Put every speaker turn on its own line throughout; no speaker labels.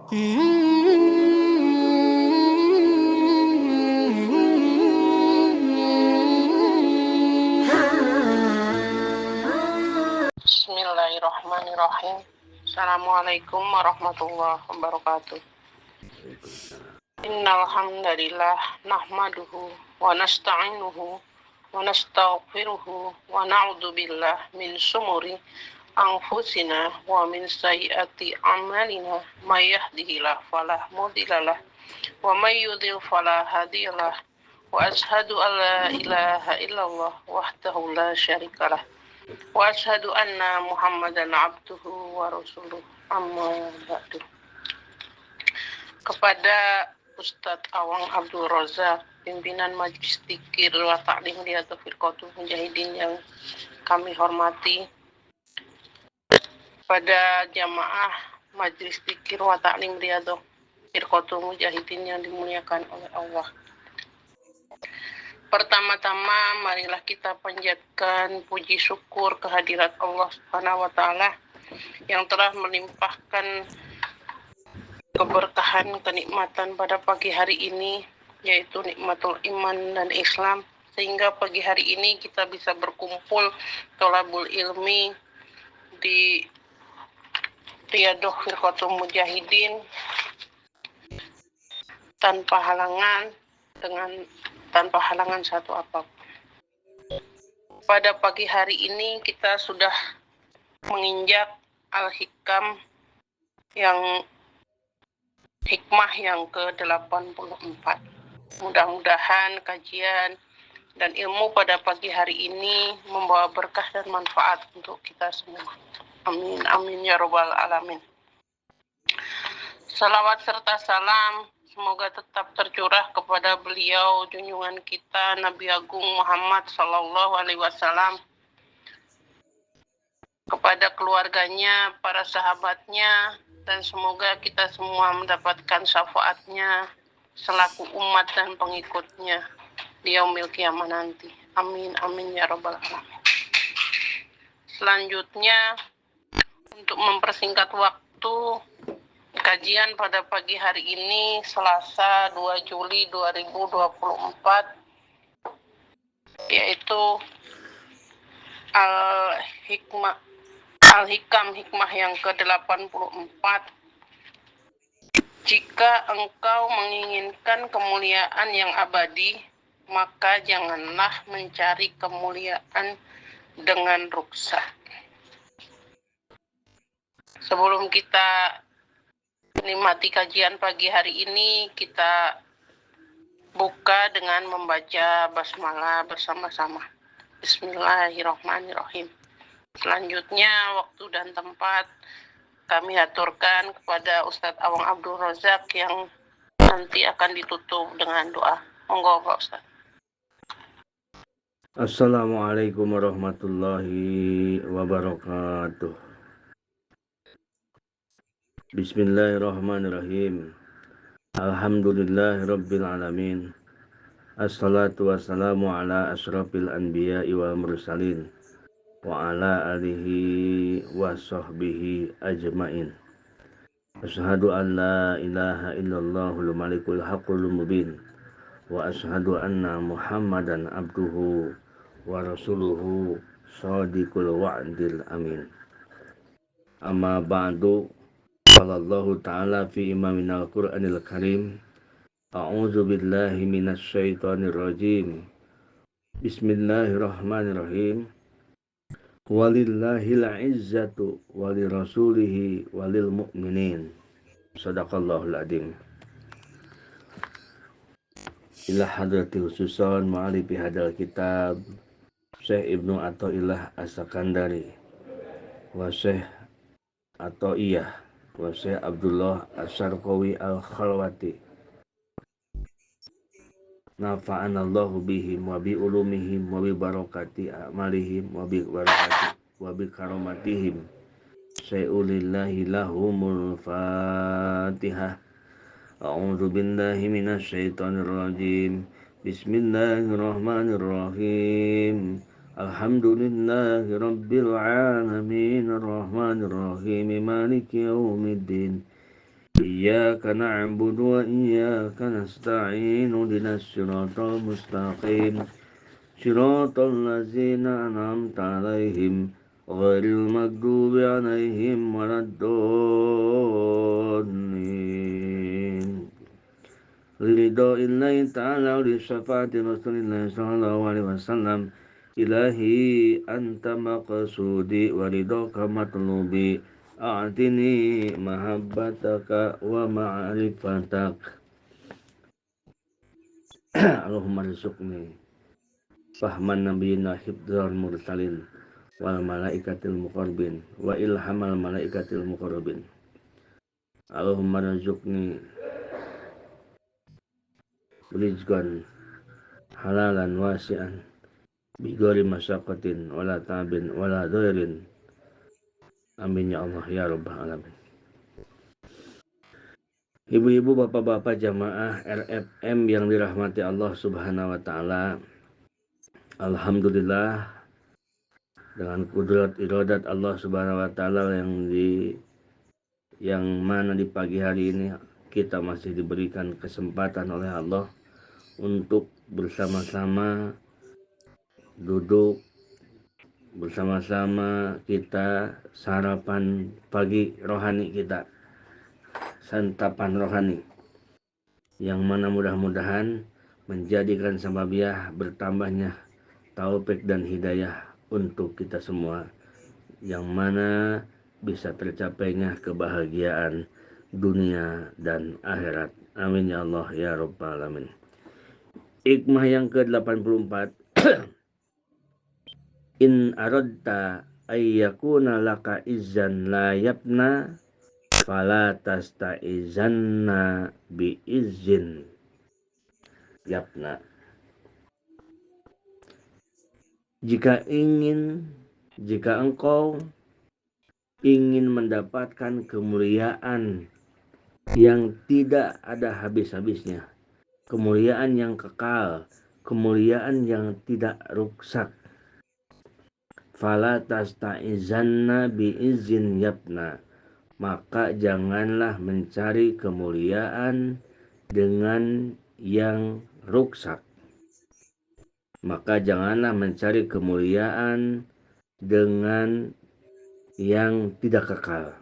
Bismillahirrahmanirrahim. Assalamualaikum warahmatullahi wabarakatuh. Innal hamdalillah nahmaduhu wa nasta'inuhu wa nastaghfiruhu wa na'udzu billahi min syururi anfusina wa min sayyiati a'malina may yahdihillahu fala mudhillalah wa may yudhlil fala hadiyalah wa asyhadu an la ilaha illallah wahdahu la syarikalah wa asyhadu anna Muhammadan abduhu wa rasuluh amma ba'du. Kepada Ustadz Awang Abdul Razak, pimpinan Majelis Dzikir wa Ta'lim Riyadhah Firqatul Mujahidin yang kami hormati, pada jamaah Majelis Dzikir wa Ta'lim Riyadhah Firqatul Mujahidin yang dimuliakan oleh Allah. Pertama-tama marilah kita panjatkan puji syukur kehadirat Allah Subhanahu wa taala yang telah melimpahkan keberkahan, kenikmatan pada pagi hari ini, yaitu nikmatul iman dan Islam, sehingga pagi hari ini kita bisa berkumpul thalabul ilmi di Riyadhah Firqatul Mujahidin tanpa halangan satu apapun. Pada pagi hari ini kita sudah menginjak Al-Hikam yang hikmah yang ke-84. Mudah-mudahan kajian dan ilmu pada pagi hari ini membawa berkah dan manfaat untuk kita semua. Amin, amin ya robbal alamin. Salawat serta salam semoga tetap tercurah kepada beliau junjungan kita Nabi Agung Muhammad Sallallahu Alaihi Wasallam, kepada keluarganya, para sahabatnya, dan semoga kita semua mendapatkan syafaatnya selaku umat dan pengikutnya di yaumil qiyamah nanti. Amin, amin ya robbal alamin. Selanjutnya, untuk mempersingkat waktu, kajian pada pagi hari ini Selasa 2 Juli 2024, yaitu Al-Hikam hikmah yang ke-84. Jika engkau menginginkan kemuliaan yang abadi, maka janganlah mencari kemuliaan dengan ruksa. Sebelum kita menikmati kajian pagi hari ini, kita buka dengan membaca basmalah bersama-sama. Bismillahirrahmanirrahim. Selanjutnya, waktu dan tempat kami aturkan kepada Ustadz Awang Abdul Razak yang nanti akan ditutup dengan doa. Monggo Pak Ustadz.
Assalamualaikum warahmatullahi wabarakatuh. Bismillahirrahmanirrahim. Alhamdulillahirabbil alamin. Assalatu wassalamu ala asyrafil anbiya'i wal mursalin wa ala alihi wa sahbihi ajmain. Asyhadu an la ilaha illallahul malikul haqqul mubin wa asyhadu anna Muhammadan abduhu wa rasuluhu shadiqul wa'dil amin. Amma ba'du, qala Allah ta'ala fi imaminal Qur'anil Karim, a'udzu billahi minasy syaithanir rajim. Bismillahirrahmanirrahim. Walillahil izzatu walirasulihi walil mu'minin. Shadaqallahul adzim. Ila hadrati khususan ma'alifi hadal kitab Syekh Ibnu Athaillah As-Sakandari wa Syekh Athaiyah wa Syekh Abdullah As-Sarqawi Al-Khalwati, nafa'anallahu bihim wa bi ulumihim wa bi barakati a'malihim wa bi karamatihim. Syai'ulillahi lahumul fatihah. A'udzu billahi minasy syaithanir rajim. Bismillahirrahmanirrahim. Alhamdulillahi rabbil alamin, arrahmanir rahim, maliki yaumiddin. Iyyaka na'budu wa iyyaka nasta'in ihdinas siratal mustaqim siratal ladzina an'amta 'alaihim ghairil maghdubi 'alaihim waladdallin. Ridho'illahi ta'ala wa li syafaati Rasulillahi sallallahu alaihi wasallam. Ilahi anta maqsudi wa ridhoka matlubi. A'tini mahabbataka wa ma'rifatak. Allahumma rizukni fahman nabiyina hibdhal mursalin wal malaikatil muqarrabin wa ilhamal malaikatil muqarrabin. Allahumma rizukni rizqan halalan wasi'an bigori masyaqatin wala tabin wala dhairin. Amin ya Allah ya rabbal alamin. Ibu-ibu, bapak-bapak jamaah RFM yang dirahmati Allah Subhanahu wa taala. Alhamdulillah, dengan kudrat iradat Allah Subhanahu wa taala yang mana di pagi hari ini kita masih diberikan kesempatan oleh Allah untuk bersama-sama duduk bersama-sama kita sarapan pagi rohani kita, santapan rohani yang mana mudah-mudahan menjadikan sababiah bertambahnya taufik dan hidayah untuk kita semua, yang mana bisa tercapainya kebahagiaan dunia dan akhirat. Amin ya Allah ya rabbal alamin. Hikmah yang ke-84. In aradta ayyakuna laka izzan la yabna fala tasta'izanna bi izzin yabna. Jika engkau ingin mendapatkan kemuliaan yang tidak ada habis-habisnya, kemuliaan yang kekal, kemuliaan yang tidak rusak, fala tasta'izanna bi izzin yabna, maka janganlah mencari kemuliaan dengan yang rusak. Maka janganlah mencari kemuliaan dengan yang tidak kekal.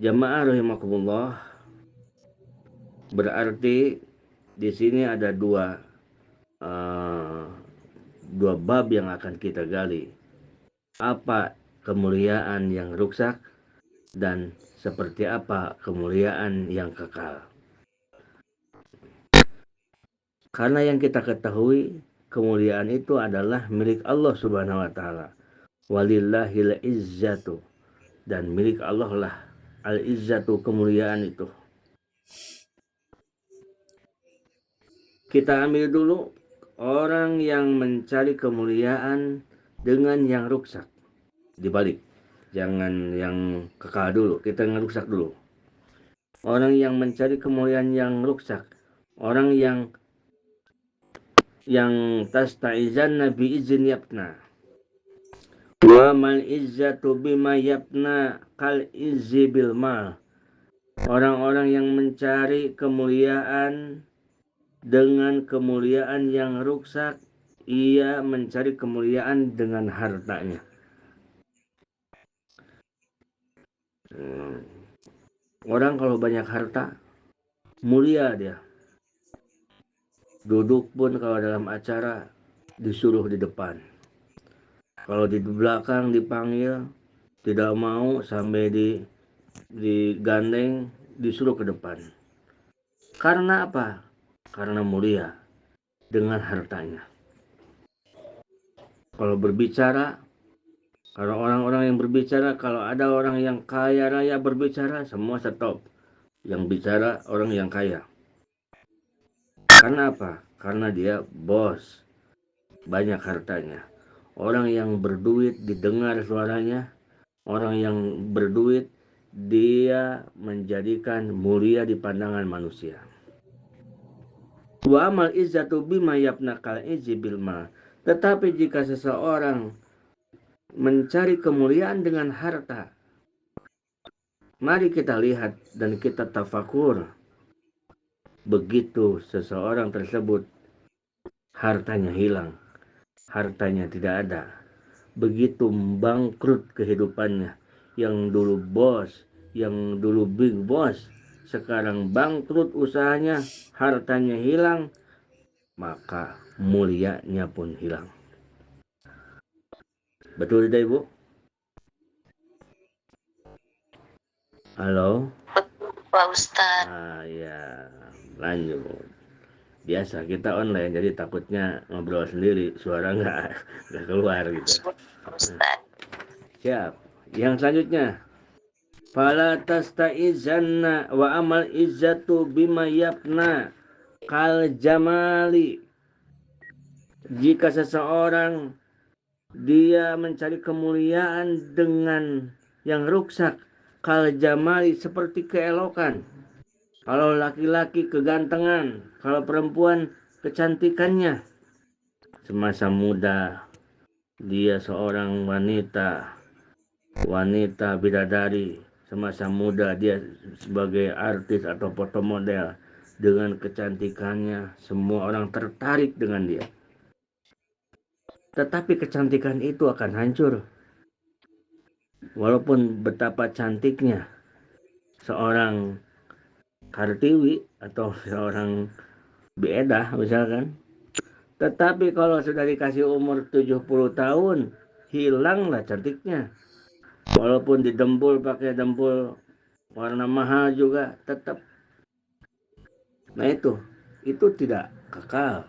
Jamaah rahimakumullah, berarti di sini ada dua bab yang akan kita gali. Apa kemuliaan yang rusak dan seperti apa kemuliaan yang kekal. Karena yang kita ketahui, kemuliaan itu adalah milik Allah Subhanahu wa taala. Walillahil izzatu, dan milik Allah lah al-izzatu, kemuliaan itu. Kita ambil dulu orang yang mencari kemuliaan dengan yang rusak. Dibalik, jangan yang kekal dulu, kita ngerusak dulu. Orang yang mencari kemuliaan yang rusak, orang yang tasta'izanna bi izin yabna. Wa mal izzatu bima yabna kal izzi bil mal. Orang-orang yang mencari kemuliaan dengan kemuliaan yang rusak, ia mencari kemuliaan dengan hartanya. Orang kalau banyak harta, mulia dia. Duduk pun kalau dalam acara disuruh di depan. Kalau di belakang dipanggil, tidak mau, sampai digandeng, disuruh ke depan. Karena apa? Karena mulia dengan hartanya. Kalau berbicara, kalau orang-orang yang berbicara, kalau ada orang yang kaya raya berbicara, semua stop. Yang bicara orang yang kaya. Karena apa? Karena dia bos, banyak hartanya. Orang yang berduit didengar suaranya, orang yang berduit dia menjadikan mulia di pandangan manusia. Wa amal izzatu bima yabna kal izzi bil mal. Tetapi jika seseorang mencari kemuliaan dengan harta. Mari kita lihat dan kita tafakur. Begitu seseorang tersebut hartanya hilang, hartanya tidak ada, begitu bangkrut kehidupannya. Yang dulu bos, yang dulu big boss, sekarang bangkrut usahanya, hartanya hilang, maka mulianya pun hilang. Betul tidak, Ibu? Halo?
Betul, Pak Ustadz.
Ya, lanjut. Biasa kita online, jadi takutnya ngobrol sendiri, suara nggak keluar gitu. Siap. Yang selanjutnya, fala tasta'izanna wa amal izzatu bima yapna kal jamali. Jika seseorang dia mencari kemuliaan dengan yang rusak, kal jamali seperti keelokan. Kalau laki-laki kegantengan, kalau perempuan kecantikannya. Semasa muda dia seorang wanita bidadari. Semasa muda dia sebagai artis atau foto model. Dengan kecantikannya semua orang tertarik dengan dia. Tetapi kecantikan itu akan hancur. Walaupun betapa cantiknya seorang Kartiwi atau seorang Biedah misalkan. Tetapi kalau sudah dikasih umur 70 tahun, hilanglah cantiknya. Walaupun didempul pakai dempul warna mahal juga tetap. Nah itu tidak kekal.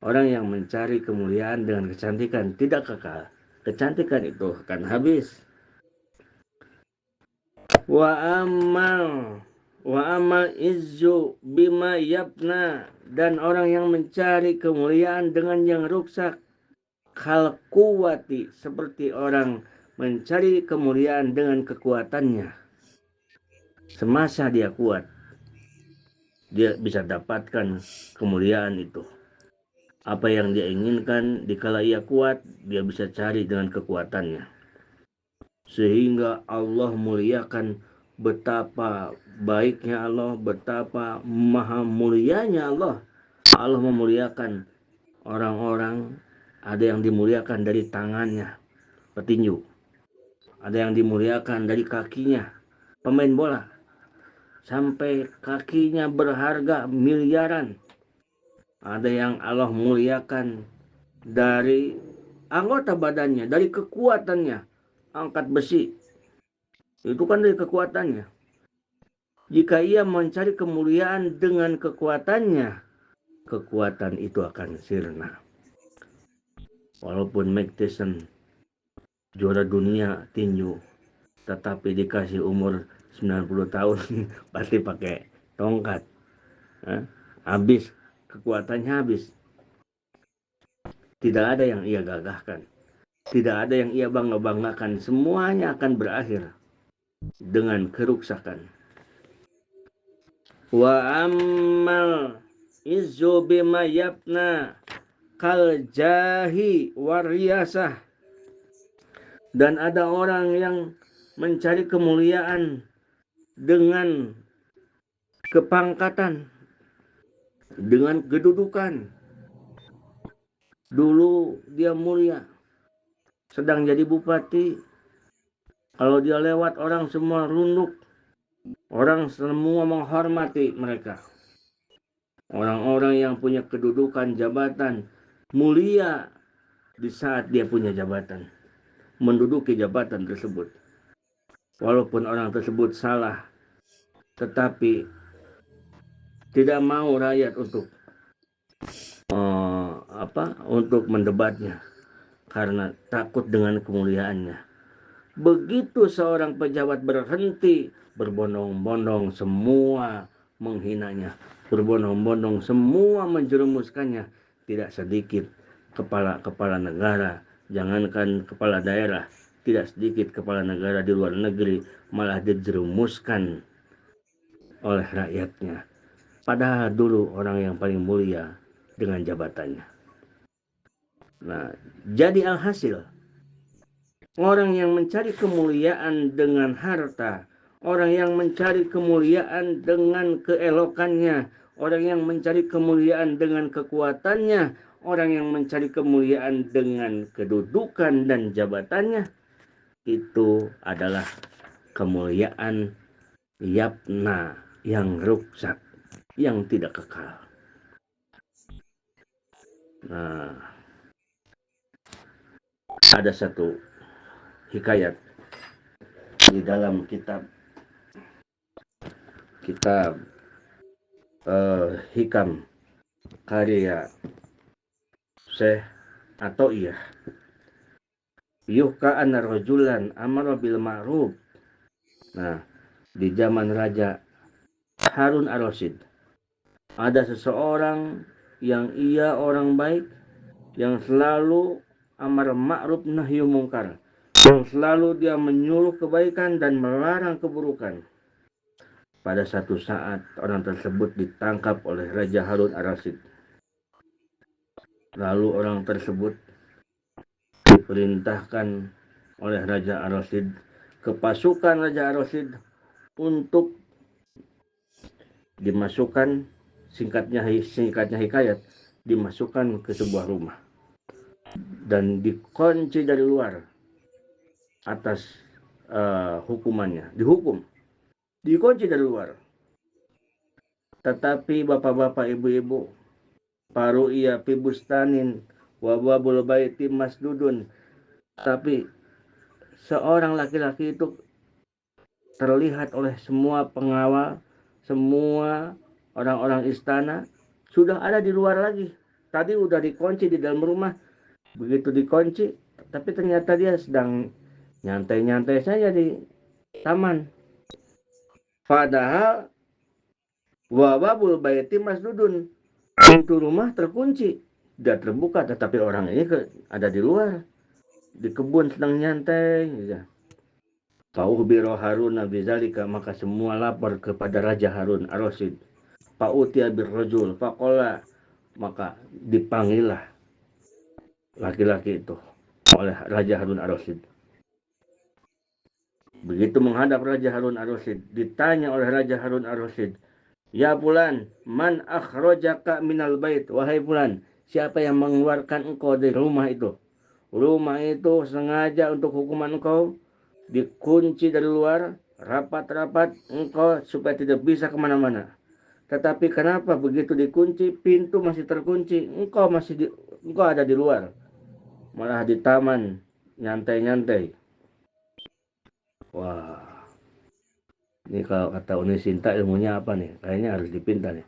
Orang yang mencari kemuliaan dengan kecantikan tidak kekal. Kecantikan itu akan habis. Wa amal izzu bima yapna, dan orang yang mencari kemuliaan dengan yang rusak, kal kuwati, seperti orang mencari kemuliaan dengan kekuatannya. Semasa dia kuat, dia bisa dapatkan kemuliaan itu. Apa yang dia inginkan dikala ia kuat, dia bisa cari dengan kekuatannya. Sehingga Allah muliakan, betapa baiknya Allah, betapa maha mulianya Allah. Allah memuliakan orang-orang, ada yang dimuliakan dari tangannya, petinju. Ada yang dimuliakan dari kakinya, pemain bola. Sampai kakinya berharga miliaran. Ada yang Allah muliakan dari anggota badannya, dari kekuatannya. Angkat besi, itu kan dari kekuatannya. Jika ia mencari kemuliaan dengan kekuatannya, kekuatan itu akan sirna. Walaupun Mike Tyson juara dunia tinju, tetapi dikasih umur 90 tahun pasti pakai tongkat. Habis, kekuatannya habis. Tidak ada yang ia gagahkan, tidak ada yang ia bangga-banggakan. Semuanya akan berakhir dengan keruksakan. Wa ammal izzu bima yapna kal jahi wariyasah, dan ada orang yang mencari kemuliaan dengan kepangkatan, dengan kedudukan. Dulu dia mulia, sedang jadi bupati. Kalau dia lewat orang semua runduk, orang semua menghormati mereka. Orang-orang yang punya kedudukan jabatan mulia di saat dia punya jabatan, menduduki jabatan tersebut. Walaupun orang tersebut salah, tetapi tidak mau rakyat untuk mendebatnya karena takut dengan kemuliaannya. Begitu seorang pejabat berhenti, berbondong-bondong semua menghinanya, berbondong-bondong semua menjerumuskannya. Tidak sedikit kepala negara, jangankan kepala daerah, tidak sedikit kepala negara di luar negeri malah dijerumuskan oleh rakyatnya. Padahal dulu orang yang paling mulia dengan jabatannya. Nah, jadi alhasil orang yang mencari kemuliaan dengan harta, orang yang mencari kemuliaan dengan keelokannya, orang yang mencari kemuliaan dengan kekuatannya, orang yang mencari kemuliaan dengan kedudukan dan jabatannya, itu adalah kemuliaan yapna yang rusak, yang tidak kekal. Nah, ada satu hikayat di dalam kitab hikam karya Syekh Athaillah. Yuhka anna rajulan amara bil ma'ruf. Nah, di zaman Raja Harun ar-Rasyid ada seseorang yang ia orang baik, yang selalu amar ma'ruf nahyu mungkar, yang selalu dia menyuruh kebaikan dan melarang keburukan. Pada satu saat orang tersebut ditangkap oleh Raja Harun ar-Rasyid. Lalu orang tersebut diperintahkan oleh Raja ar-Rasyid ke pasukan Raja ar-Rasyid untuk dimasukkan, singkatnya hikayat, dimasukkan ke sebuah rumah dan dikunci dari luar atas hukumannya, dikunci dari luar. Tetapi bapak-bapak, ibu-ibu, paru ia pibustanin wababul baiti masdudun, tapi seorang laki-laki itu terlihat oleh semua pengawal, semua orang-orang istana sudah ada di luar lagi. Tadi udah dikunci di dalam rumah, begitu dikunci, tapi ternyata dia sedang nyantai-nyantai saja di taman. Padahal wababul baiti masdudun, pintu rumah terkunci, tidak terbuka, tetapi orang ini ada di luar, di kebun sedang nyantai. Fa'ukhbira Harun bizalika, maka semua lapor kepada Raja Harun ar-Rasyid. Fa'utiya birrajul faqala, maka dipanggillah laki-laki itu oleh Raja Harun ar-Rasyid. Begitu menghadap Raja Harun ar-Rasyid, ditanya oleh Raja Harun ar-Rasyid, "Ya fulan, man akhrajaka minal bait?" Wahai fulan, siapa yang mengeluarkan engkau dari rumah itu? Rumah itu sengaja untuk hukuman engkau, dikunci dari luar, rapat-rapat engkau supaya tidak bisa kemana-mana. Tetapi kenapa begitu dikunci, pintu masih terkunci, engkau ada di luar, malah di taman nyantai-nyantai. Wah, ini kalau kata Uni Sinta ilmunya apa nih? Kayaknya harus dipinta nih.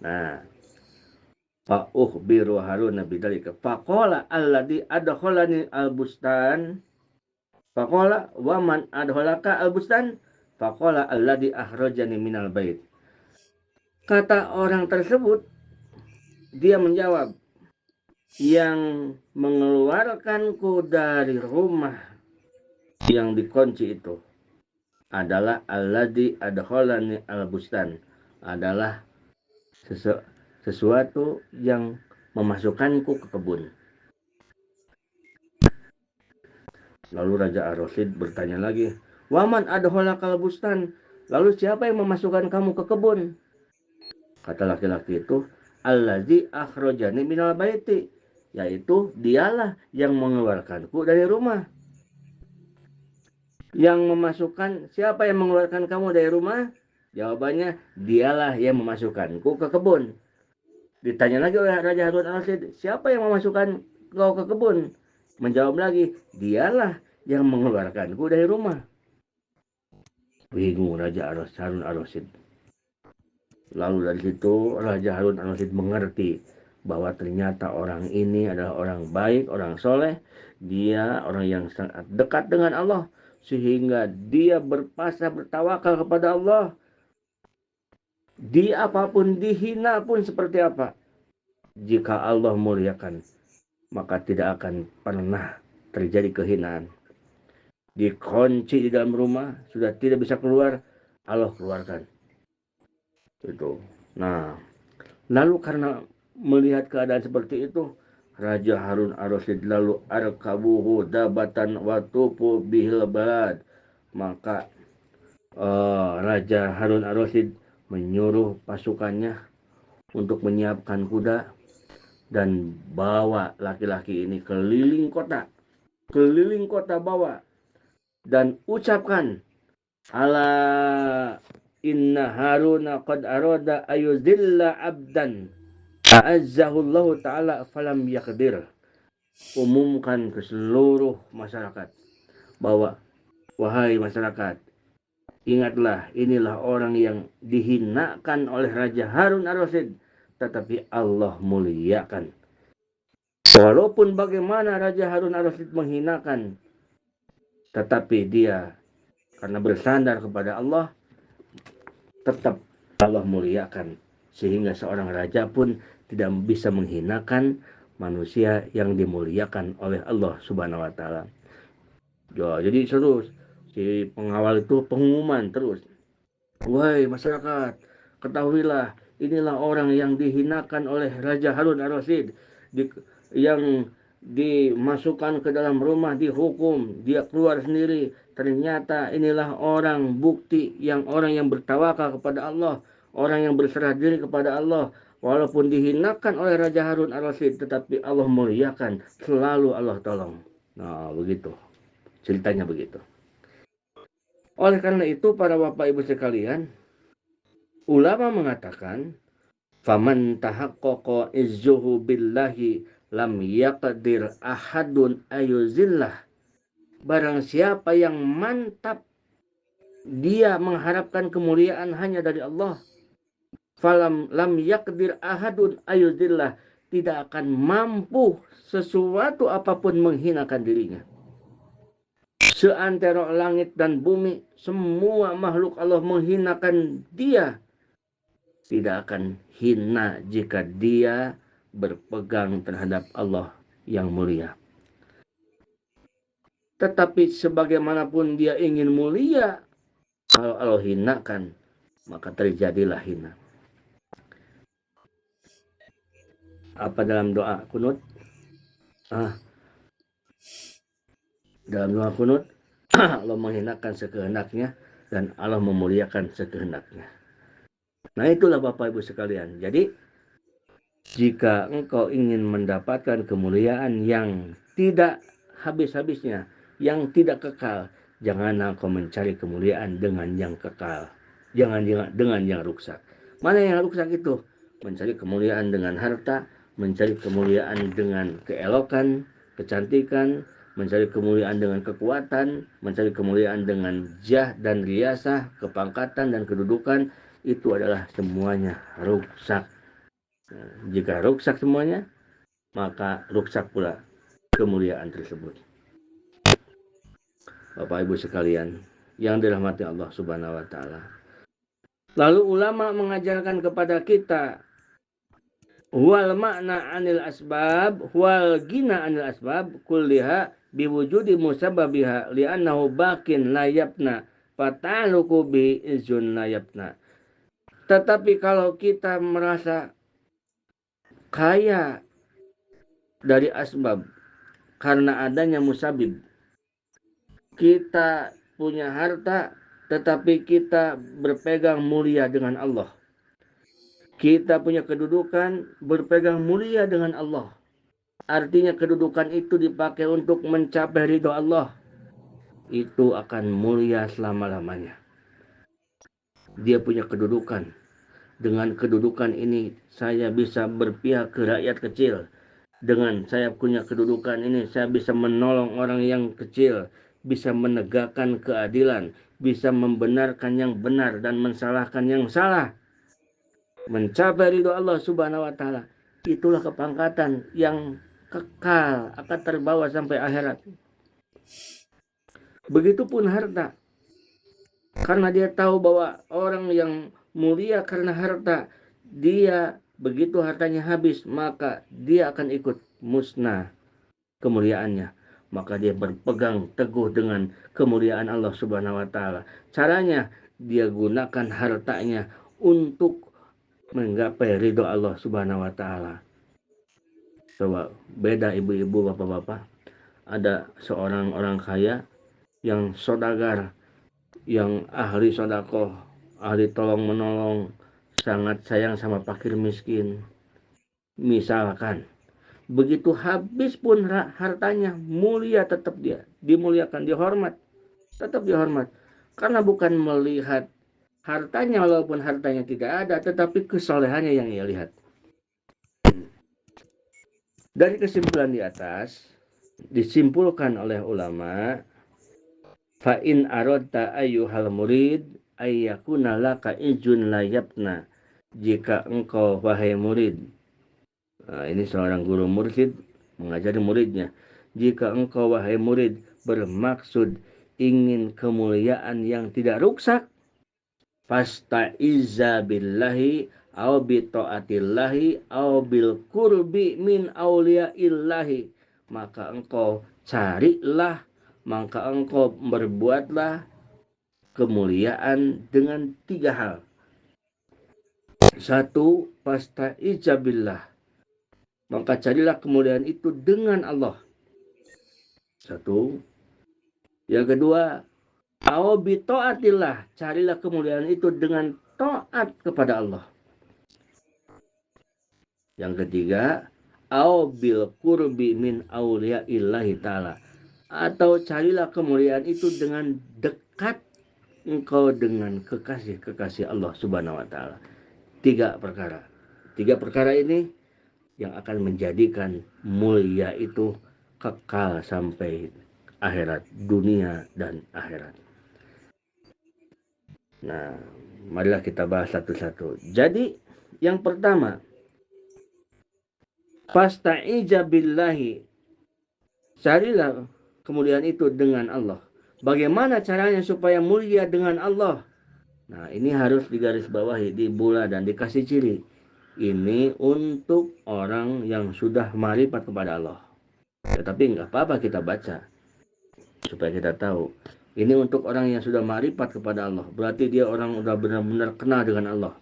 Nah, Pak biru Harun bidalika. Faqala alladhi adkhalani al-bustan. Faqala wa man adkhalaka al-bustan? Faqala alladhi akhrajani minal bait. Kata orang tersebut, dia menjawab, yang mengeluarkanku dari rumah yang dikunci itu adalah alladhi adkhalani al-bustan, adalah sesuatu yang memasukkanku ke kebun. Lalu Raja ar-Rasyid bertanya lagi, waman adkhalakal bustan, lalu siapa yang memasukkan kamu ke kebun? Kata laki-laki itu, allazi akhrajani minal baiti, yaitu dialah yang mengeluarkanku dari rumah. Yang memasukkan, siapa yang mengeluarkan kamu dari rumah? Jawabannya, dialah yang memasukkanku ke kebun. Ditanya lagi oleh Raja Harun al-Rasyid, siapa yang memasukkan kau ke kebun? Menjawab lagi, dialah yang mengeluarkanku dari rumah. Bingung Raja Harun al-Rasyid. Lalu dari situ Raja Harun al-Rasyid mengerti bahwa ternyata orang ini adalah orang baik, orang soleh. Dia orang yang sangat dekat dengan Allah, sehingga dia berpasrah bertawakal kepada Allah. Di apapun, dihina pun seperti apa, jika Allah muliakan, maka tidak akan pernah terjadi kehinaan. Dikunci di dalam rumah, sudah tidak bisa keluar, Allah keluarkan. Itu. Nah, lalu karena melihat keadaan seperti itu, Raja Harun ar-Rasyid lalu arkabuhu dabatan wa tufu bihil balad. Maka Raja Harun ar-Rasyid menyuruh pasukannya untuk menyiapkan kuda dan bawa laki-laki ini keliling kota bawa dan ucapkan, ala inna Haruna qad arada ayuzilla abdan a'azzahullahu ta'ala falam yakdir. Umumkan ke seluruh masyarakat bahwa, wahai masyarakat, ingatlah, inilah orang yang dihinakan oleh Raja Harun ar-Rasyid, tetapi Allah muliakan. Walaupun bagaimana Raja Harun ar-Rasyid menghinakan, tetapi dia karena bersandar kepada Allah, tetap Allah muliakan. Sehingga seorang raja pun tidak bisa menghinakan manusia yang dimuliakan oleh Allah Subhanahu wa Ta'ala. Jadi terus si pengawal itu pengumuman terus, wahai masyarakat, ketahuilah, inilah orang yang dihinakan oleh Raja Harun ar-Rasyid, yang dimasukkan ke dalam rumah, dihukum, dia keluar sendiri. Ternyata inilah orang bukti yang orang yang bertawakal kepada Allah, orang yang berserah diri kepada Allah. Walaupun dihinakan oleh Raja Harun ar-Rasyid, tetapi Allah muliakan, selalu Allah tolong. Nah, begitu ceritanya, begitu. Oleh karena itu, para bapak ibu sekalian, ulama mengatakan, faman tahaqqaqa izzuhu billahi lam yaqdir ahadun ayuzillah. Barang siapa yang mantap dia mengharapkan kemuliaan hanya dari Allah, falam lam yaqdir ahadun ayuzillah, tidak akan mampu sesuatu apapun menghinakan dirinya. Seantero langit dan bumi, semua makhluk Allah menghinakan dia, tidak akan hina jika dia berpegang terhadap Allah yang mulia. Tetapi sebagaimanapun dia ingin mulia, kalau Allah hinakan, maka terjadilah hina. Apa dalam doa kunut? Dalam doa kunut, Allah menghinakan sekehendaknya dan Allah memuliakan sekehendaknya. Nah, itulah Bapak Ibu sekalian. Jadi, jika engkau ingin mendapatkan kemuliaan yang tidak habis-habisnya, yang tidak kekal, jangan engkau mencari kemuliaan dengan yang kekal. Jangan dengan yang rusak. Mana yang rusak itu? Mencari kemuliaan dengan harta, mencari kemuliaan dengan keelokan, kecantikan, mencari kemuliaan dengan kekuatan, mencari kemuliaan dengan jah dan riasah, kepangkatan dan kedudukan. Itu adalah semuanya rusak. Jika rusak semuanya, maka rusak pula kemuliaan tersebut. Bapak Ibu sekalian yang dirahmati Allah Subhanahu wa Ta'ala. Lalu ulama mengajarkan kepada kita, wal makna anil asbab wal gina anil asbab kulliha biwujudi musabbabiha li'annahu bakin la yabna fataluku bi izun la yabna. Tetapi kalau kita merasa kaya dari asbab karena adanya musabib, kita punya harta tetapi kita berpegang mulia dengan Allah, kita punya kedudukan berpegang mulia dengan Allah, artinya kedudukan itu dipakai untuk mencapai ridho Allah, itu akan mulia selama-lamanya. Dia punya kedudukan, dengan kedudukan ini saya bisa berpihak ke rakyat kecil, dengan saya punya kedudukan ini saya bisa menolong orang yang kecil, bisa menegakkan keadilan, bisa membenarkan yang benar dan mensalahkan yang salah, mencapai ridho Allah Subhanahu wa Ta'ala. Itulah kepangkatan yang kekal, akan terbawa sampai akhirat. Begitupun harta, karena dia tahu bahwa orang yang mulia karena harta, dia begitu hartanya habis, maka dia akan ikut musnah kemuliaannya. Maka dia berpegang teguh dengan kemuliaan Allah Subhanahu wa Ta'ala. Caranya dia gunakan hartanya untuk menggapai ridho Allah Subhanahu wa Ta'ala. Coba beda ibu-ibu, bapak-bapak. Ada seorang orang kaya yang saudagar, yang ahli sodakoh, ahli tolong menolong, sangat sayang sama fakir miskin. Misalkan begitu habis pun hartanya, mulia tetap dia, dimuliakan, dihormat, tetap dihormat. Karena bukan melihat hartanya, walaupun hartanya tidak ada, tetapi kesolehannya yang ia lihat. Dari kesimpulan di atas, disimpulkan oleh ulama, fa in aradta ayyuhal murid ayyakuna laka ijun layabna, jika engkau wahai murid, ini seorang guru mursyid mengajari muridnya, jika engkau wahai murid bermaksud ingin kemuliaan yang tidak ruksak, fasta'izza billahi au bi taatillahi au bil qurbi min auliyaillahi, maka engkau carilah, maka engkau berbuatlah kemuliaan dengan 3 hal. 1, fasta'izza billah, maka carilah kemuliaan itu dengan Allah. 1. Yang kedua, au bi taatillah, carilah kemuliaan itu dengan taat kepada Allah. Yang ketiga, au bil qurbi min auliyaillahi ta'ala, atau carilah kemuliaan itu dengan dekat engkau dengan kekasih-kekasih Allah Subhanahu wa taala. 3 perkara. 3 perkara ini yang akan menjadikan mulia itu kekal sampai akhirat, dunia dan akhirat. Nah, marilah kita bahas satu-satu. Jadi, yang pertama, fasta'idza billahi, carilah kemuliaan itu dengan Allah. Bagaimana caranya supaya mulia dengan Allah? Nah, ini harus digarisbawahi, dibula dan dikasih ciri. Ini untuk orang yang sudah marifat kepada Allah. Tetapi nggak apa-apa kita baca supaya kita tahu. Ini untuk orang yang sudah marifat kepada Allah. Berarti dia orang sudah benar-benar kenal dengan Allah.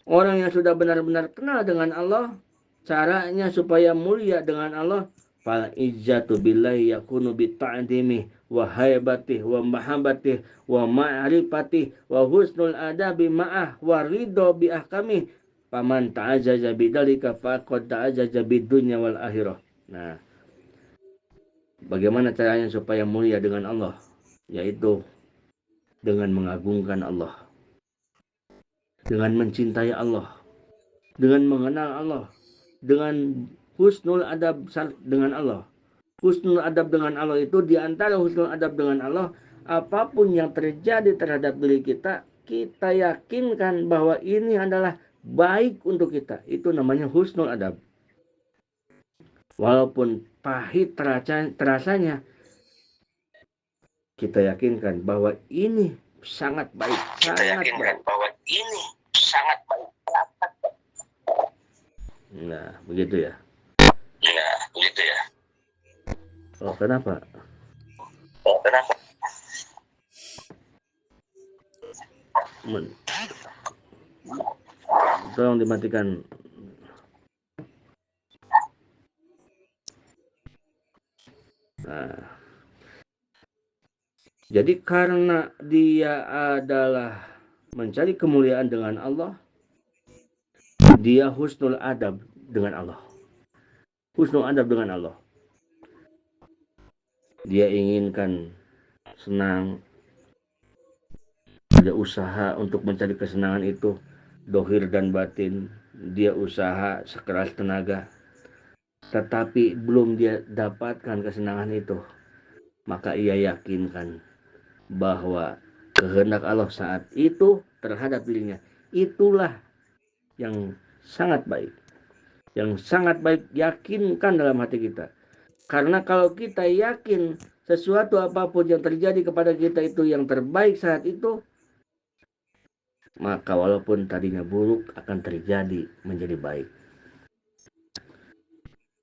Orang yang sudah benar-benar kenal dengan Allah, caranya supaya mulia dengan Allah, fal izzatu billahi yakunu bi ta'dimi wa haibatih wa mahabbatih wa ma'rifatih wa husnul adabi ma'ah wa ridho bi ahkamih, faman ta'azzaza bidzalika faqad ta'azzaza bid dunya wal akhirah. Nah, bagaimana caranya supaya mulia dengan Allah? Yaitu dengan mengagungkan Allah, dengan mencintai Allah, dengan mengenal Allah, dengan husnul adab dengan Allah. Husnul adab dengan Allah itu, diantara husnul adab dengan Allah, apapun yang terjadi terhadap diri kita, kita yakinkan bahwa ini adalah baik untuk kita. Itu namanya husnul adab. Walaupun pahit terasanya, kita yakinkan bahwa ini sangat baik.
Kita yakinkan bahwa ini sangat baik.
Nah, begitu ya.
Nah, begitu ya.
Oh, kenapa?
Kenapa?
Tolong dimatikan. Nah, jadi karena dia adalah mencari kemuliaan dengan Allah, dia husnul adab dengan Allah. Husnul adab dengan Allah. Dia inginkan senang, dia usaha untuk mencari kesenangan itu, dohir dan batin. Dia usaha sekeras tenaga, tetapi belum dia dapatkan kesenangan itu, maka ia yakinkan bahwa kehendak Allah saat itu terhadap dirinya itulah yang sangat baik. Yang sangat baik, yakinkan dalam hati kita. Karena kalau kita yakin sesuatu apapun yang terjadi kepada kita itu yang terbaik saat itu, maka walaupun tadinya buruk akan terjadi menjadi baik.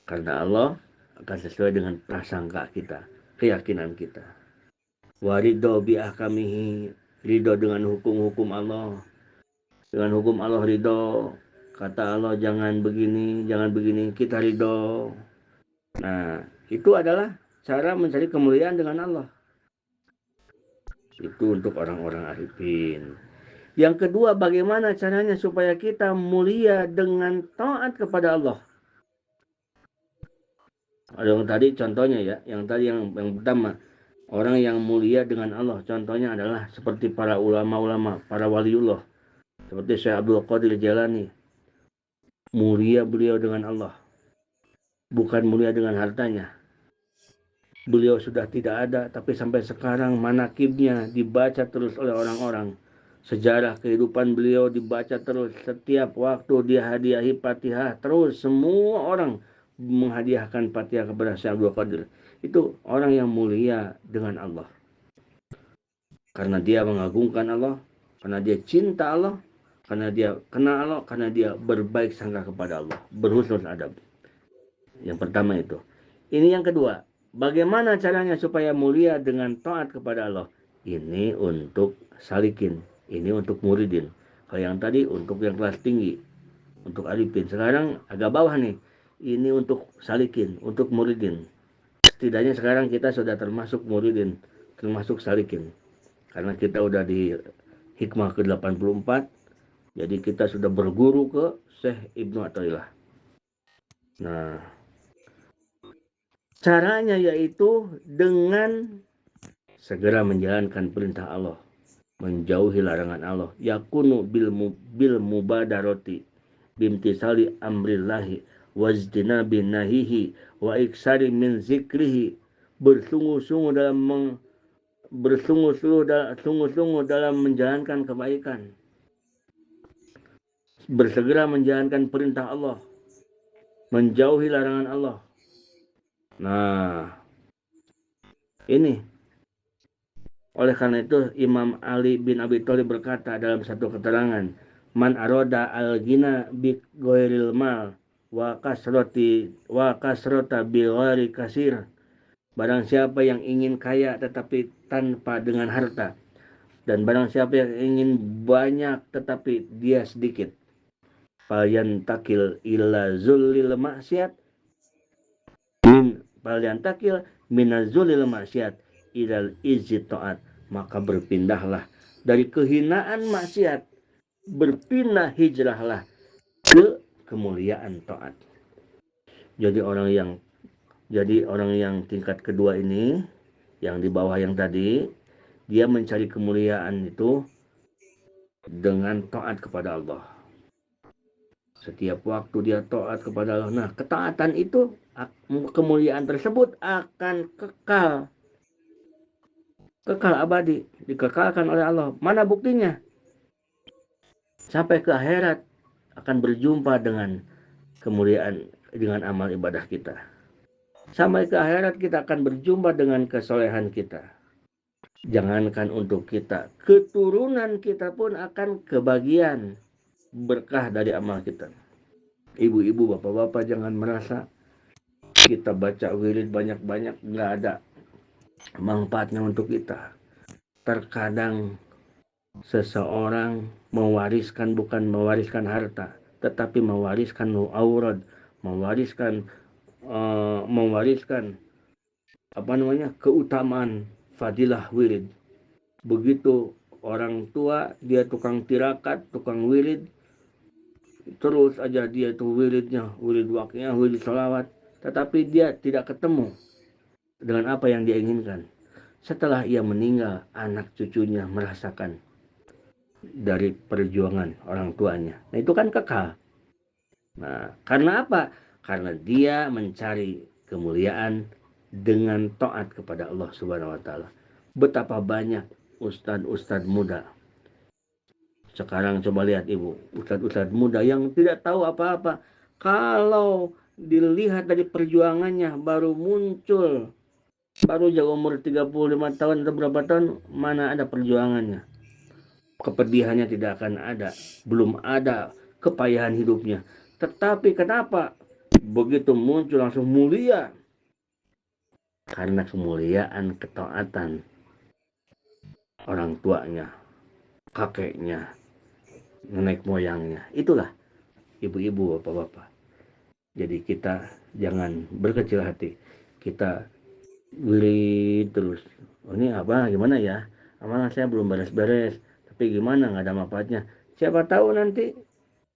Karena Allah akan sesuai dengan prasangka kita, keyakinan kita. Waridho bi'ahkamihi, ridho dengan hukum-hukum Allah. Dengan hukum Allah ridho, Kata Allah jangan begini, kita ridho. Nah, itu adalah cara mencari kemuliaan dengan Allah. Itu untuk orang-orang arifin. Yang kedua, bagaimana caranya supaya kita mulia dengan taat kepada Allah? Ada yang tadi contohnya ya, yang pertama, orang yang mulia dengan Allah, contohnya adalah seperti para ulama-ulama, para waliullah, seperti Syekh Abdul Qadir Jalani. Mulia beliau dengan Allah, bukan mulia dengan hartanya. Beliau sudah tidak ada, tapi sampai sekarang manakibnya dibaca terus oleh orang-orang. Sejarah kehidupan beliau dibaca terus. Setiap waktu dia hadiahi Fatihah, terus semua orang menghadiahkan Fatihah kepada Syekh Abdul Qadir. Itu orang yang mulia dengan Allah. Karena dia mengagungkan Allah, karena dia cinta Allah, karena dia kenal Allah, karena dia berbaik sangka kepada Allah, berhusnul adab. Yang pertama itu. Ini yang kedua. Bagaimana caranya supaya mulia dengan taat kepada Allah? Ini untuk salikin, ini untuk muridin. Kalau yang tadi untuk yang kelas tinggi, untuk arifin. Sekarang agak bawah nih. Ini untuk salikin, untuk muridin. Setidaknya sekarang kita sudah termasuk muridin, termasuk salikin. Karena kita udah di hikmah ke-84, jadi kita sudah berguru ke Syekh Ibnu Athaillah. Nah, caranya yaitu dengan segera menjalankan perintah Allah, menjauhi larangan Allah. Yakunu bil mubadarati bimtisali amrillahi wajdinabi nahihi wa iksari min zikrihi. Bersungguh-sungguh dalam menjalankan kebaikan, bersegera menjalankan perintah Allah, menjauhi larangan Allah. Nah, ini oleh karena itu Imam Ali bin Abi Thalib berkata dalam satu keterangan, man aroda al-ghina bi ghairil mal wa kasrata bi ghairi kasir. Barang siapa yang ingin kaya tetapi tanpa dengan harta, dan barang siapa yang ingin banyak tetapi dia sedikit, falyantakil illa zullil maksiat falyantakil minazulil maksiat ilal izzi taat. Maka berpindahlah dari kehinaan maksiat, berpindah hijrahlah ke kemuliaan taat. Jadi orang yang tingkat kedua ini, yang di bawah yang tadi, dia mencari kemuliaan itu dengan taat kepada Allah. Setiap waktu dia taat kepada Allah. Nah, ketaatan itu, kemuliaan tersebut akan kekal abadi, dikekalkan oleh Allah. Mana buktinya? Sampai ke akhirat akan berjumpa dengan kemuliaan, dengan amal ibadah kita. Sampai ke akhirat kita akan berjumpa dengan kesolehan kita. Jangankan untuk kita, keturunan kita pun akan kebagian berkah dari amal kita. Ibu-ibu, bapak-bapak, jangan merasa kita baca wirid banyak-banyak nggak ada manfaatnya untuk kita. Terkadang seseorang bukan mewariskan harta, tetapi mewariskan aurad, mewariskan keutamaan fadilah wirid. Begitu orang tua dia tukang tirakat, tukang wirid, terus aja dia tuh wiridnya, wirid waknya, wirid sholawat, tetapi dia tidak ketemu dengan apa yang dia inginkan. Setelah ia meninggal, anak cucunya merasakan dari perjuangan orang tuanya. Nah, itu kan kekal. Nah, karena apa? Karena dia mencari kemuliaan dengan taat kepada Allah Subhanahu wa taala. Betapa banyak ustadz muda. Sekarang coba lihat Ibu, ustadz muda yang tidak tahu apa-apa. Kalau dilihat dari perjuangannya baru muncul, baru jauh umur 35 tahun atau berapa tahun, mana ada perjuangannya. Kepedihannya tidak akan ada, belum ada kepayahan hidupnya. Tetapi kenapa begitu muncul langsung mulia? Karena kemuliaan ketaatan orang tuanya, kakeknya, nenek moyangnya. Itulah ibu-ibu, bapak-bapak. Jadi kita jangan berkecil hati. Kita beli terus. Oh, ini apa? Gimana ya? Amanah saya belum beres-beres. Tapi gimana? Nggak ada manfaatnya. Siapa tahu nanti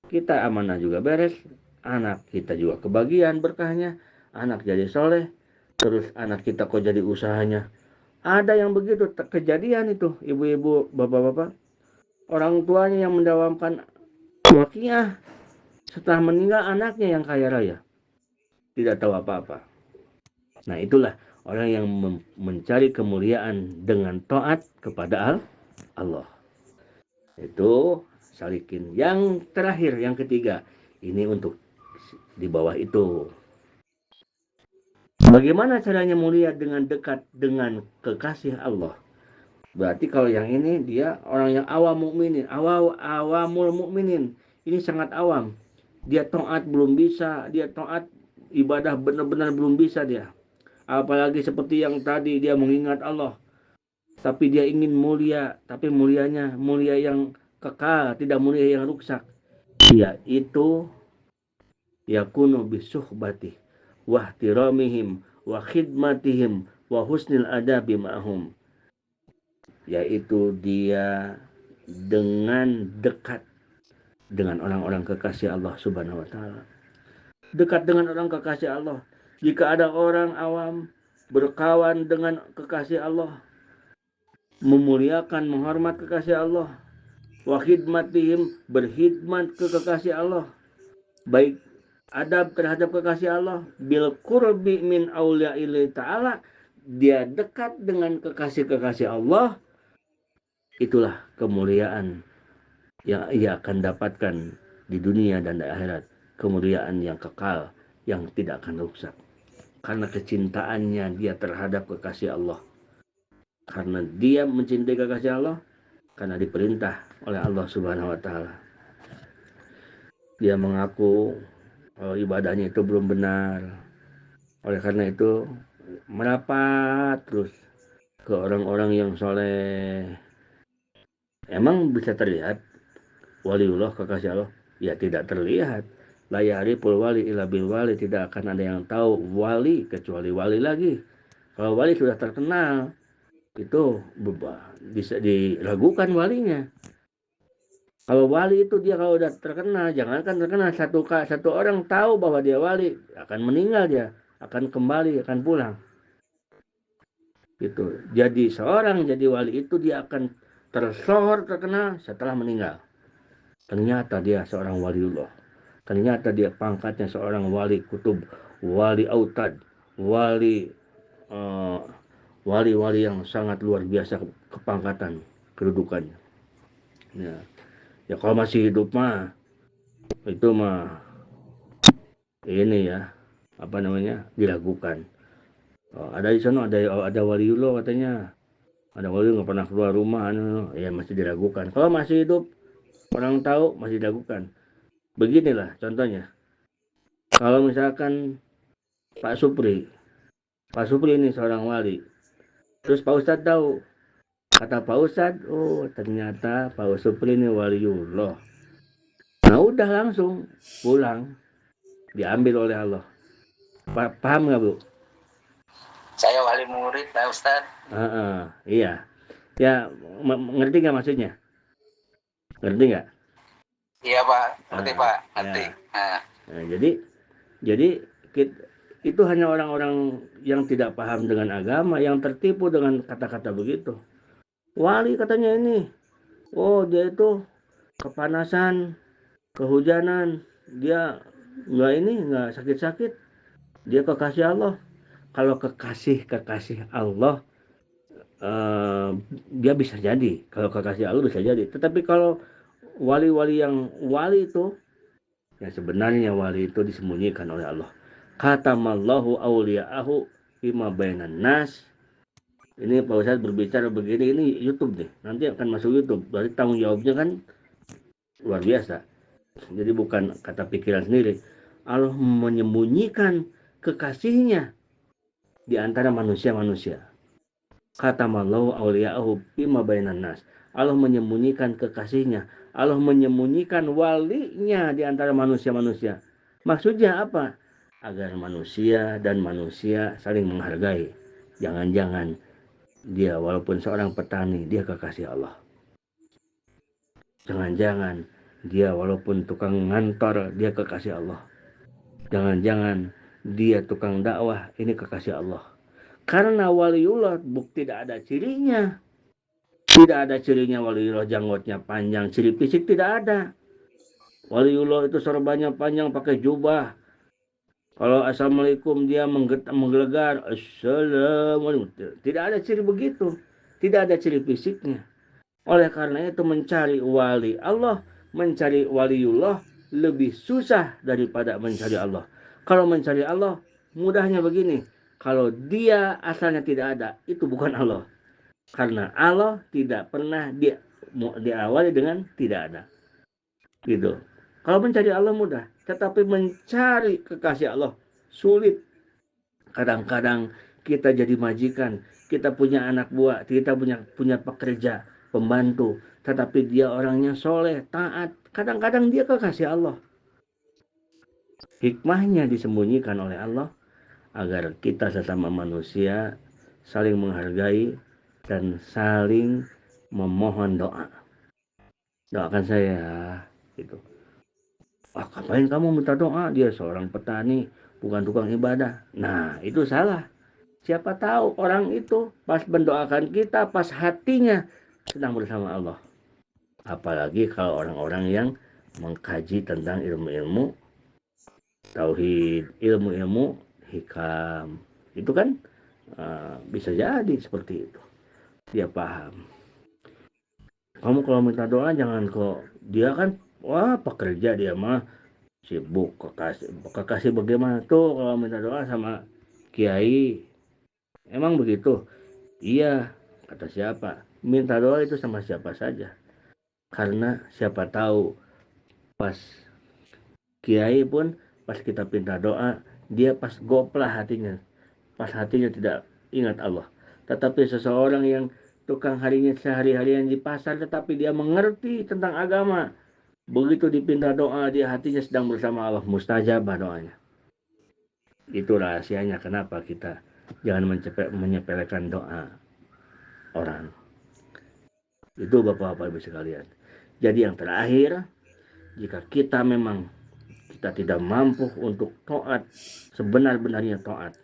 kita amanah juga beres. Anak kita juga kebagian berkahnya. Anak jadi soleh. Terus anak kita kok jadi usahanya. Ada yang begitu kejadian itu, ibu-ibu, bapak-bapak. Orang tuanya yang mendawamkan wakiyah. Setelah meninggal anaknya yang kaya raya. Tidak tahu apa-apa. Nah itulah orang yang mencari kemuliaan dengan taat kepada Allah. Itu salikin. Yang terakhir, yang ketiga. Ini untuk di bawah itu. Bagaimana caranya mulia dengan dekat dengan kekasih Allah? Berarti kalau yang ini dia orang yang awam mukminin, awamul mukminin. Ini sangat awam. Dia taat belum bisa, dia taat ibadah benar-benar belum bisa dia. Apalagi seperti yang tadi dia mengingat Allah. Tapi dia ingin mulia, tapi mulianya mulia yang kekal, tidak mulia yang rusak. Yaitu yakunu bisuhbati wa ihtiramihim wa khidmatihim wa husnil adabi ma'hum. Yaitu dia dengan dekat dengan orang-orang kekasih Allah Subhanahu wa taala. Dekat dengan orang kekasih Allah. Jika ada orang awam berkawan dengan kekasih Allah, memuliakan, menghormat kekasih Allah, wa khidmatihim, berkhidmat ke kekasih Allah, baik adab terhadap kekasih Allah, bil qurbi min auliyaillah ta'ala, dia dekat dengan kekasih-kekasih Allah, itulah kemuliaan yang ia akan dapatkan di dunia dan di akhirat, kemuliaan yang kekal, yang tidak akan rusak. Karena kecintaannya dia terhadap kekasih Allah. Karena dia mencintai kekasih Allah, karena diperintah oleh Allah Subhanahu wa taala. Dia mengaku ibadahnya itu belum benar. Oleh karena itu merapat terus ke orang-orang yang soleh. Emang bisa terlihat waliullah kekasih Allah? Ya tidak terlihat. La ya'riful wali illa bil wali, tidak akan ada yang tahu wali kecuali wali lagi. Kalau wali sudah terkenal, itu bisa diragukan walinya. Kalau wali itu dia kalau udah terkenal, jangankan terkenal, satu orang tahu bahwa dia wali, akan meninggal dia, akan kembali, akan pulang. Gitu. Jadi seorang jadi wali itu dia akan tersohor, terkenal setelah meninggal. Ternyata dia seorang waliullah. Ternyata dia pangkatnya seorang wali kutub, wali autad, wali yang sangat luar biasa kepangkatan, kedudukannya. Ya kalau masih hidup mah itu mah ini ya, apa namanya, diragukan. Ada di sana ada waliullah katanya. Ada wali nggak pernah keluar rumah, ya masih diragukan. Kalau masih hidup, orang tahu masih diragukan. Beginilah contohnya. Kalau misalkan Pak Supri ini seorang wali. Terus Pak Ustadz tahu. Kata Pak Ustadz, oh ternyata Pak Supri ini waliullah. Nah udah langsung pulang. Diambil oleh Allah. Paham nggak Bu?
Saya wali murid Pak Ustadz.
Iya. Ya ngerti nggak maksudnya? Ngerti nggak?
Iya Pak, ngerti Pak, ngerti.
Ya. Nah, jadi itu hanya orang-orang yang tidak paham dengan agama yang tertipu dengan kata-kata begitu. Wali katanya ini, oh dia itu kepanasan, kehujanan, dia nggak sakit-sakit, dia kekasih Allah. Kalau kekasih Allah, dia bisa jadi. Kalau kekasih Allah bisa jadi. Tetapi kalau wali-wali yang wali itu, ya sebenarnya wali itu disembunyikan oleh Allah. Khatamallahu awliya'ahu fima bainan nas. Ini Pak Ustadz berbicara begini, ini YouTube nih. Nanti akan masuk YouTube. Berarti tanggung jawabnya kan luar biasa. Jadi bukan kata pikiran sendiri. Allah menyembunyikan kekasihnya di antara manusia-manusia. Khatamallahu awliya'ahu fima bainan nas. Allah menyembunyikan kekasihnya Allah menyembunyikan walinya di antara manusia-manusia. Maksudnya apa? Agar manusia dan manusia saling menghargai. Jangan-jangan dia walaupun seorang petani, dia kekasih Allah. Jangan-jangan dia walaupun tukang ngantor, dia kekasih Allah. Jangan-jangan dia tukang dakwah, ini kekasih Allah. Karena waliullah tidak ada cirinya. Tidak ada cirinya waliullah janggutnya panjang, ciri fisik tidak ada. Waliullah itu sorbannya panjang pakai jubah. Kalau assalamualaikum dia menggelegar, assalamualaikum. Tidak ada ciri begitu. Tidak ada ciri fisiknya. Oleh karena itu mencari wali Allah, mencari waliullah lebih susah daripada mencari Allah. Kalau mencari Allah, mudahnya begini. Kalau dia asalnya tidak ada, itu bukan Allah. Karena Allah tidak pernah diawali dengan tidak ada. Gitu. Kalau mencari Allah mudah, tetapi mencari kekasih Allah sulit. Kadang-kadang kita jadi majikan, kita punya anak buah, kita punya pekerja, pembantu, tetapi dia orangnya soleh, taat. Kadang-kadang dia kekasih Allah. Hikmahnya disembunyikan oleh Allah agar kita sesama manusia saling menghargai dan saling memohon doa. Doakan saya, gitu. Ngapain kamu minta doa? Dia seorang petani, bukan tukang ibadah. Nah, itu salah. Siapa tahu orang itu pas mendoakan kita, pas hatinya sedang bersama Allah. Apalagi kalau orang-orang yang mengkaji tentang ilmu-ilmu tauhid, ilmu-ilmu hikam. Itu kan bisa jadi seperti itu. Dia paham. Kamu kalau minta doa jangan kok. Dia kan, wah pekerja dia mah sibuk. Kekasih bagaimana tuh kalau minta doa sama kiai? Emang begitu? Iya, kata siapa? Minta doa itu sama siapa saja. Karena siapa tahu pas kiai pun pas kita minta doa, dia pas goplah hatinya. Pas hatinya tidak ingat Allah. Tetapi seseorang yang tukang harinya sehari-harian di pasar, tetapi dia mengerti tentang agama. Begitu dipinta doa, dia hatinya sedang bersama Allah. Mustajabah doanya. Itu rahasianya kenapa kita jangan menyepelekan doa orang. Itu Bapak-Bapak Ibu sekalian. Jadi yang terakhir, jika kita memang kita tidak mampu untuk taat, sebenar-benarnya taat,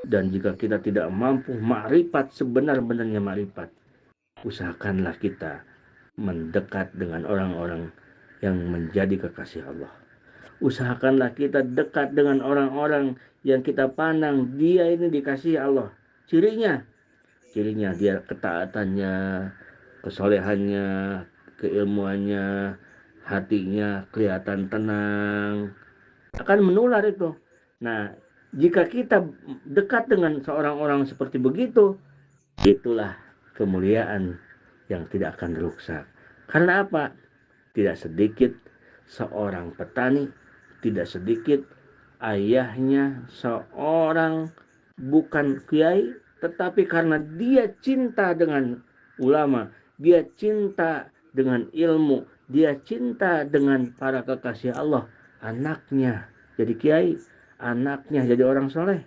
dan jika kita tidak mampu makrifat sebenar-benarnya makrifat, usahakanlah kita mendekat dengan orang-orang yang menjadi kekasih Allah. Usahakanlah kita dekat dengan orang-orang yang kita pandang dia ini dikasihi Allah. Cirinya dia ketaatannya, kesolehannya, keilmuannya, hatinya kelihatan tenang, akan menular itu. Nah, jika kita dekat dengan seorang orang seperti begitu, itulah kemuliaan yang tidak akan rusak. Karena apa? Tidak sedikit seorang petani, tidak sedikit ayahnya seorang bukan kiai, tetapi karena dia cinta dengan ulama, dia cinta dengan ilmu, dia cinta dengan para kekasih Allah, anaknya jadi kiai, anaknya jadi orang soleh.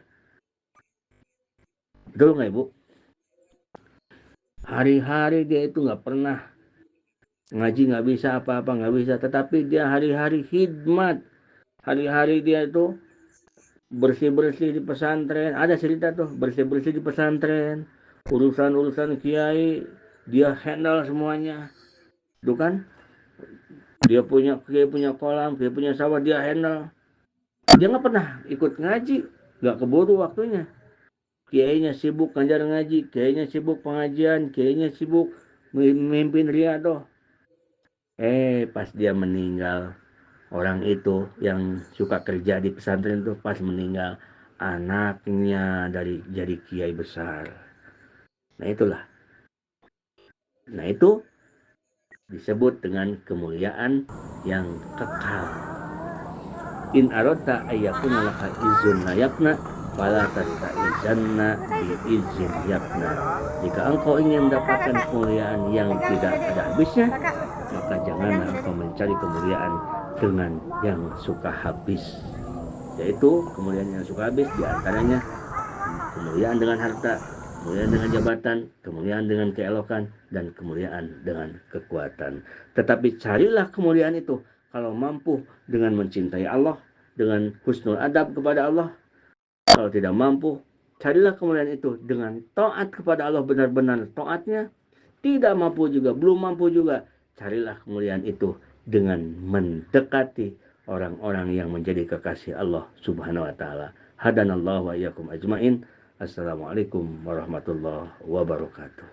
Betul nggak Ibu? Hari-hari dia itu nggak pernah ngaji, nggak bisa apa-apa, nggak bisa, tetapi dia hari-hari khidmat, hari-hari dia itu bersih-bersih di pesantren. Ada cerita tuh, bersih-bersih di pesantren, urusan-urusan kiai dia handle semuanya. Itu kan, dia punya kolam, dia punya sawah, dia handle. Dia nggak pernah ikut ngaji, nggak keburu waktunya. Kiainya sibuk ngajar ngaji, kiainya sibuk pengajian, kiainya sibuk memimpin riyadhah. Pas dia meninggal, orang itu yang suka kerja di pesantren itu pas meninggal, anaknya jadi kiai besar. Nah itulah. Nah itu disebut dengan kemuliaan yang kekal. In aradta ayyakuna laka izun layakna fala tasta'izanna bi izin yakna. Jika engkau ingin mendapatkan kemuliaan yang tidak ada habisnya, maka maka janganlah kau mencari kemuliaan dengan yang suka habis. Yaitu kemuliaan yang suka habis diantaranya kemuliaan dengan harta, kemuliaan dengan jabatan, kemuliaan dengan keelokan, dan kemuliaan dengan kekuatan. Tetapi carilah kemuliaan itu kalau mampu dengan mencintai Allah, dengan husnul adab kepada Allah. Kalau tidak mampu, carilah kemuliaan itu dengan taat kepada Allah, benar-benar taatnya. Tidak mampu juga, belum mampu juga, carilah kemuliaan itu dengan mendekati orang-orang yang menjadi kekasih Allah Subhanahu wa taala. Hadanallahu wa iyyakum ajmain. Assalamualaikum warahmatullahi wabarakatuh.